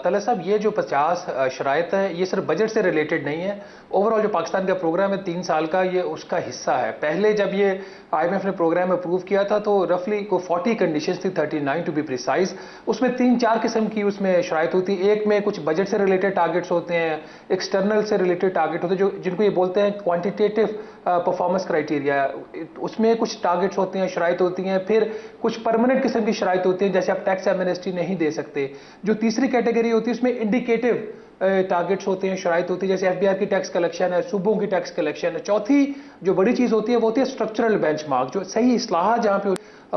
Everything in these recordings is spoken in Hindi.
ताला साहब, ये जो 50 शराइत हैं, ये सिर्फ बजट से रिलेटेड नहीं है। ओवरऑल जो पाकिस्तान का प्रोग्राम है 3 साल का, ये उसका हिस्सा है। पहले जब ये आईएमएफ ने प्रोग्राम अप्रूव किया था तो रफली को 40 कंडीशंस थी, 39 टू बी प्रिसाइज। उसमें 3-4 किस्म की उसमें शराइत होती है। एक में कुछ बजट से रिलेटेड टारगेट्स होते हैं, एक्सटर्नल से रिलेटेड टारगेट होते हैं, जो जिनको ये बोलते हैं क्वांटिटेटिव परफॉर्मेंस क्राइटेरिया। उसमें कुछ टारगेट्स होते हैं, शराइत होती हैं। फिर कुछ परमानेंट किस्म की शराइत होती हैं, जैसे आप टैक्स एमनेस्टी नहीं दे सकते। जो तीसरी कैटेगरी होती है उसमें इंडिकेटिव टारगेट्स होते हैं, शराइत होती है, जैसे एफबीआर की टैक्स कलेक्शन है, सूबों की टैक्स कलेक्शन है। चौथी जो बड़ी चीज होती है वो होती है स्ट्रक्चरल बेंचमार्क, जो सही इस्लाह जहां पे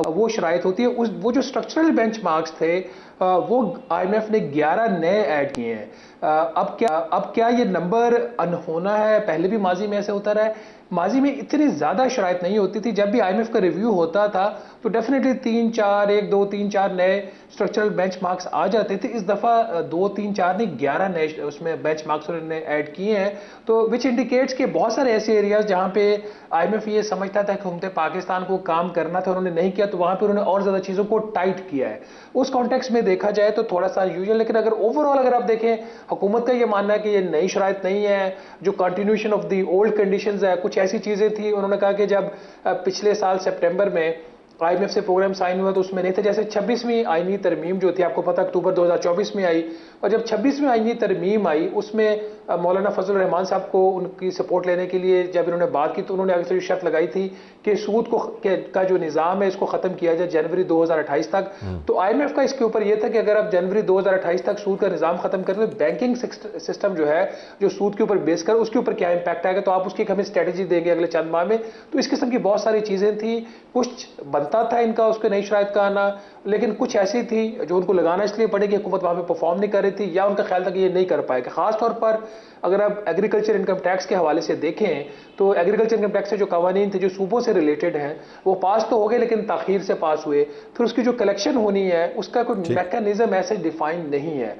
वो शराइत होती है। उस वो जो स्ट्रक्चरल बेंचमार्क्स थे वो आईएमएफ ने 11 नए ऐड किए हैं। अब क्या ये नंबर अनहोना है? पहले भी माजी में ऐसे होता रहा है। माजी में इतनी ज्यादा शराइत नहीं होती थी। जब भी आईएमएफ का रिव्यू होता था तो डेफिनेटली 3-4 1 2 3-4 नए स्ट्रक्चरल बेंचमार्क्स आ जाते थे। इस दफा 2-3-4 नहीं, 11 नए उसमें बेंचमार्क्स उन्होंने ऐड किए हैं। तो विच इंडिकेट्स के बहुत सारे ऐसे एरियाज जहां पे आईएमएफ ये समझता था कि हुकूमत पाकिस्तान को काम करना था, उन्होंने नहीं किया, तो वहां पे उन्होंने और ज्यादा चीजों को टाइट किया है। उस कॉन्टेक्स्ट में देखा जाए तो थोड़ा सा यूजुअल, लेकिन अगर ओवरऑल अगर आप देखें, हुकूमत का ये मानना है कि ये नई शराइत नहीं है, जो continuation of the old conditions है। कुछ ऐसी चीजें थी, उन्होंने कहा कि जब पिछले साल सितंबर में आईएमएफ से प्रोग्राम साइन हुआ तो उसमें नहीं थे, जैसे 26वीं आईनी तरमीम जो थी, आपको पता अक्टूबर 2024 में आई। और जब 26वीं आईनी तरमीम आई उसमें मौलाना फजल रहमान साहब को उनकी सपोर्ट लेने के लिए जब इन्होंने बात की तो उन्होंने आगे से शर्त लगाई थी कि सूद का जो निज़ाम है इसको खत्म किया जाए जनवरी 2028 तक। तो आईएमएफ का इसके ऊपर यह था कि अगर आप जनवरी 2028 तक सूद का निज़ाम खत्म करें तो बैंकिंग सिस्टम जो है, जो सूद के ऊपर बेस कर, उसके ऊपर क्या इंपैक्ट आएगा, तो आप उसकी हमें स्ट्रेटेजी देंगे अगले चंद माह में। तो इस किस्म की बहुत सारी चीजें थी। कुछ बनता था इनका उसके नई शराइत का आना, लेकिन कुछ ऐसी थी जो उनको लगाना इसलिए पड़े कि हुकूमत वहां पे परफॉर्म नहीं कर रही थी, या उनका ख्याल था कि ये नहीं कर पाएगा। खासतौर पर अगर आप एग्रीकल्चर इनकम टैक्स के हवाले से देखें तो एग्रीकल्चर इनकम टैक्स से जो कवानीन थे जो सूबों से रिलेटेड हैं वो पास तो हो गए लेकिन ताखीर से पास हुए। फिर उसकी जो कलेक्शन होनी है उसका कोई मैकेनिज्म ऐसे डिफाइन नहीं है।